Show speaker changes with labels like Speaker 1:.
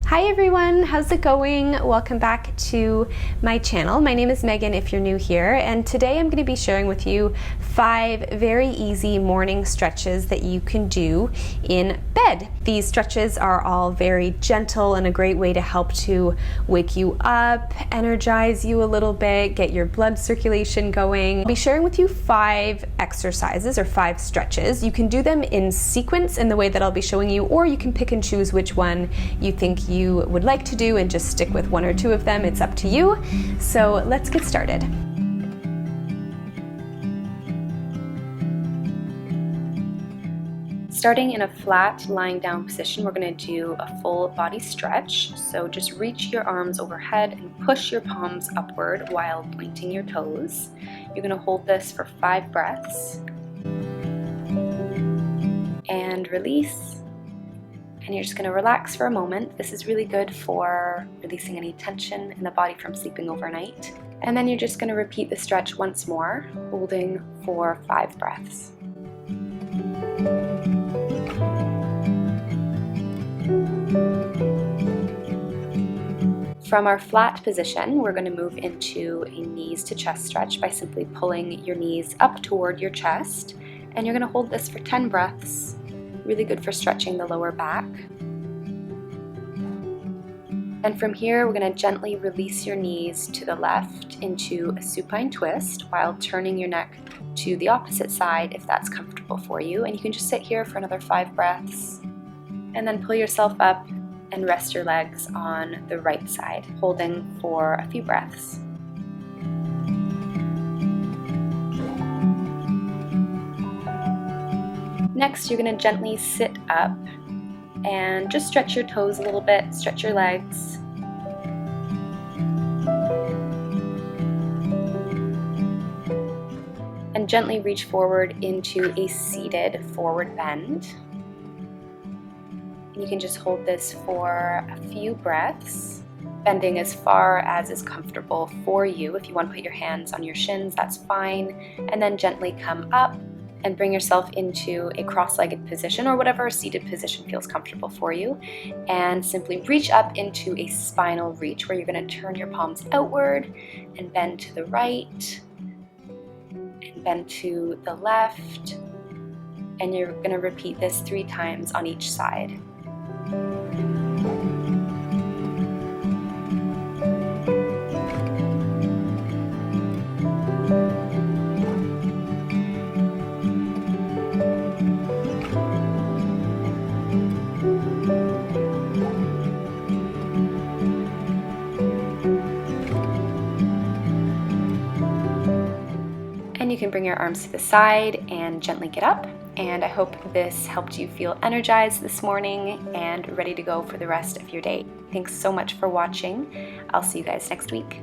Speaker 1: Hi everyone, how's it going? Welcome back to my channel. My name is Megan if you're new here, and today I'm going to be sharing with you 5 very easy morning stretches that you can do in bed. These stretches are all very gentle and a great way to help to wake you up, energize you a little bit, get your blood circulation going. I'll be sharing with you 5 exercises or 5 stretches. You can do them in sequence in the way that I'll be showing you, or you can pick and choose which one you think you would like to do and just stick with 1 or 2 of them. It's up to you. So let's get started. Starting in a flat lying down position, we're going to do a full body stretch. So just reach your arms overhead and push your palms upward while pointing your toes. You're going to hold this for 5 breaths and release. And you're just going to relax for a moment. This is really good for releasing any tension in the body from sleeping overnight. And then you're just going to repeat the stretch once more, holding for 5 breaths. From our flat position, we're going to move into a knees to chest stretch by simply pulling your knees up toward your chest. And you're going to hold this for 10 breaths. Really good for stretching the lower back. And from here, we're going to gently release your knees to the left into a supine twist while turning your neck to the opposite side if that's comfortable for you. And you can just sit here for another 5 breaths and then pull yourself up and rest your legs on the right side, holding for a few breaths. Next, you're going to gently sit up and just stretch your toes a little bit, stretch your legs. And gently reach forward into a seated forward bend. And you can just hold this for a few breaths, bending as far as is comfortable for you. If you want to put your hands on your shins, that's fine. And then gently come up and bring yourself into a cross-legged position or whatever seated position feels comfortable for you. And simply reach up into a spinal reach where you're going to turn your palms outward and bend to the right and bend to the left. And you're going to repeat this 3 times on each side. And you can bring your arms to the side and gently get up. And I hope this helped you feel energized this morning and ready to go for the rest of your day. Thanks so much for watching. I'll see you guys next week.